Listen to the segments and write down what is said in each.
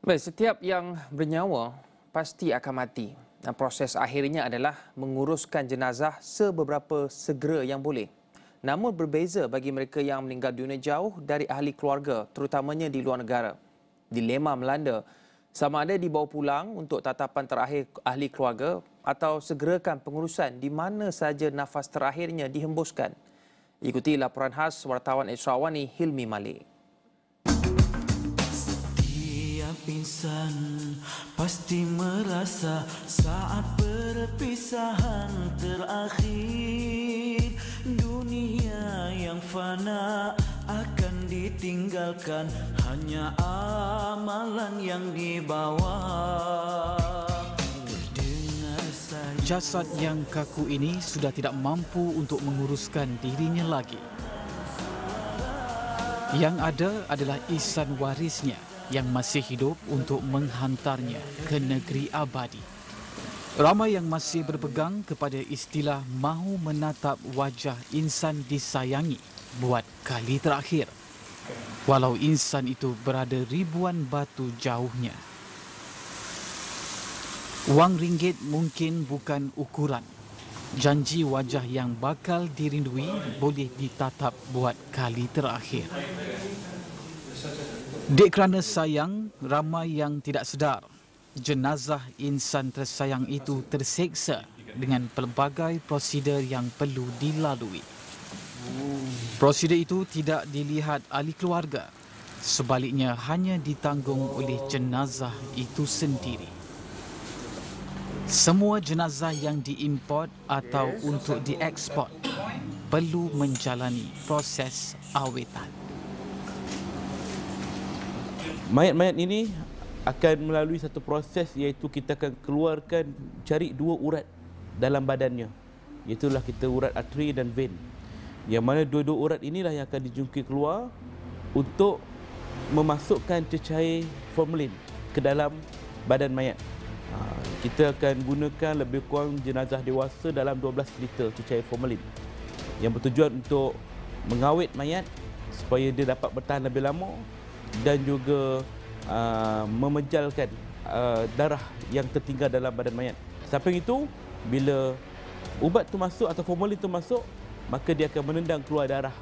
Baik, setiap yang bernyawa pasti akan mati. Dan proses akhirnya adalah menguruskan jenazah sebeberapa segera yang boleh. Namun berbeza bagi mereka yang meninggal dunia jauh dari ahli keluarga, terutamanya di luar negara. Dilema melanda, sama ada dibawa pulang untuk tatapan terakhir ahli keluarga atau segerakan pengurusan di mana saja nafas terakhirnya dihembuskan. Ikuti laporan khas wartawan Israwani Hilmi Malik. Insan pasti merasa saat perpisahan terakhir, dunia yang fana akan ditinggalkan, hanya amalan yang dibawa. Jasad yang kaku ini sudah tidak mampu untuk menguruskan dirinya lagi. Yang ada adalah ihsan warisnya yang masih hidup untuk menghantarnya ke negeri abadi. Ramai yang masih berpegang kepada istilah mahu menatap wajah insan disayangi buat kali terakhir, walau insan itu berada ribuan batu jauhnya. Wang ringgit mungkin bukan ukuran. Janji wajah yang bakal dirindui boleh ditatap buat kali terakhir. Dek kerana sayang, ramai yang tidak sedar jenazah insan tersayang itu terseksa dengan pelbagai prosedur yang perlu dilalui. Prosedur itu tidak dilihat ahli keluarga, sebaliknya hanya ditanggung oleh jenazah itu sendiri. Semua jenazah yang diimport atau untuk dieksport perlu menjalani proses awetan. Mayat-mayat ini akan melalui satu proses, iaitu kita akan keluarkan, cari dua urat dalam badannya. Iaitulah kita urat arteri dan vein. Yang mana dua-dua urat inilah yang akan dijungkir keluar untuk memasukkan cecair formalin ke dalam badan mayat. Kita akan gunakan lebih kurang jenazah dewasa dalam 12 liter cecair formalin yang bertujuan untuk mengawet mayat supaya dia dapat bertahan lebih lama dan juga memejalkan darah yang tertinggal dalam badan mayat. Samping itu, bila ubat tu masuk atau formalin tu masuk, maka dia akan menendang keluar darah.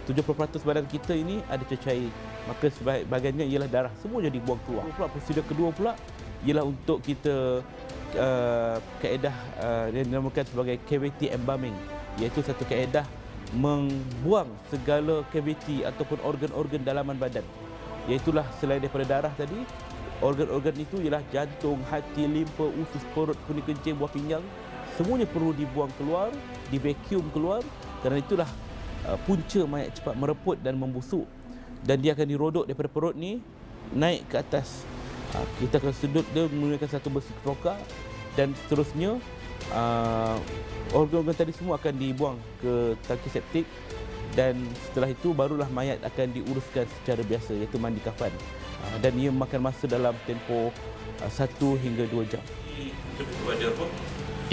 70% badan kita ini ada cecair, maka sebahagiannya ialah darah, semua jadi buang keluar. Prosedur kedua pula ialah untuk kita kaedah yang dinamakan sebagai cavity embalming, iaitu satu kaedah membuang segala cavity ataupun organ-organ dalaman badan. Iaitulah selain daripada darah tadi, organ-organ itu ialah jantung, hati, limpa, usus, perut, kuning kencing, buah pinggang. Semuanya perlu dibuang keluar, divacuum keluar, kerana itulah punca mayat cepat mereput dan membusuk. Dan dia akan dirodok daripada perut ni naik ke atas. Kita akan sedut dia menggunakan satu besi keroka dan seterusnya organ-organ tadi semua akan dibuang ke tangki septik. Dan setelah itu barulah mayat akan diuruskan secara biasa, iaitu mandi kafan. Dan ia memakan masa dalam tempoh 1 hingga 2 jam.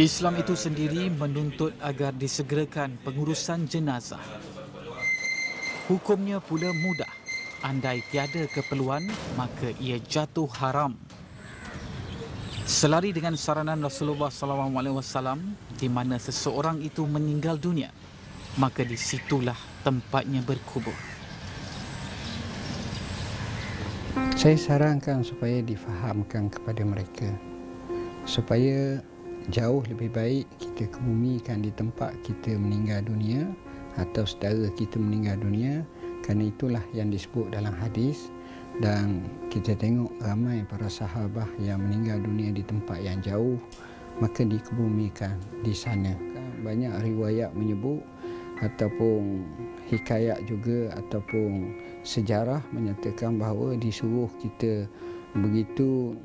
Islam itu sendiri menuntut agar disegerakan pengurusan jenazah. Hukumnya pula mudah. Andai tiada keperluan, maka ia jatuh haram. Selari dengan saranan Rasulullah SAW, di mana seseorang itu meninggal dunia, maka di situlah tempatnya berkubur. Saya sarankan supaya difahamkan kepada mereka, supaya jauh lebih baik kita kebumikan di tempat kita meninggal dunia atau saudara kita meninggal dunia, kerana itulah yang disebut dalam hadis. Dan kita tengok ramai para sahabat yang meninggal dunia di tempat yang jauh, maka dikebumikan di sana. Banyak riwayat menyebut ataupun hikayat juga ataupun sejarah menyatakan bahawa disuruh kita begitu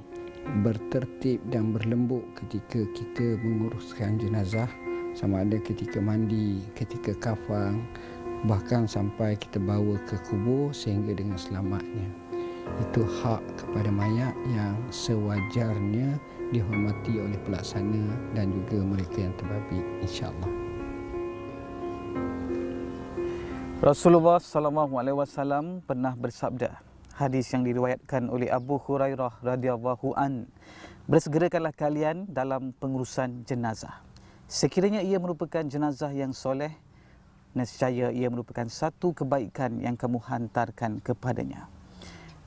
bertertib dan berlembut ketika kita menguruskan jenazah, sama ada ketika mandi, ketika kafan, bahkan sampai kita bawa ke kubur sehingga dengan selamatnya. Itu hak kepada mayat yang sewajarnya dihormati oleh pelaksana dan juga mereka yang terbabit, insya-Allah. Rasulullah SAW pernah bersabda, hadis yang diriwayatkan oleh Abu Hurairah radhiyallahu an, bersegerakanlah kalian dalam pengurusan jenazah. Sekiranya ia merupakan jenazah yang soleh, nescaya ia merupakan satu kebaikan yang kamu hantarkan kepadanya.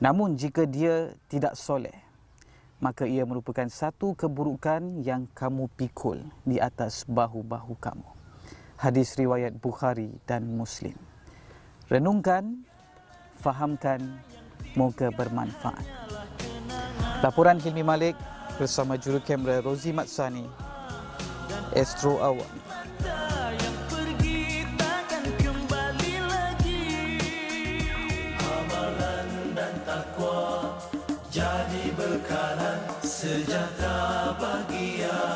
Namun jika dia tidak soleh, maka ia merupakan satu keburukan yang kamu pikul di atas bahu-bahu kamu. Hadis riwayat Bukhari dan Muslim. Renungkan, fahamkan, moga bermanfaat. Laporan Hilmi Malik bersama juru kamera Rozi Matsani, Astro Awam. Yang pergi takkan kembali lagi. Amalan dan takwa jadi bekalan sejahtera bahagia.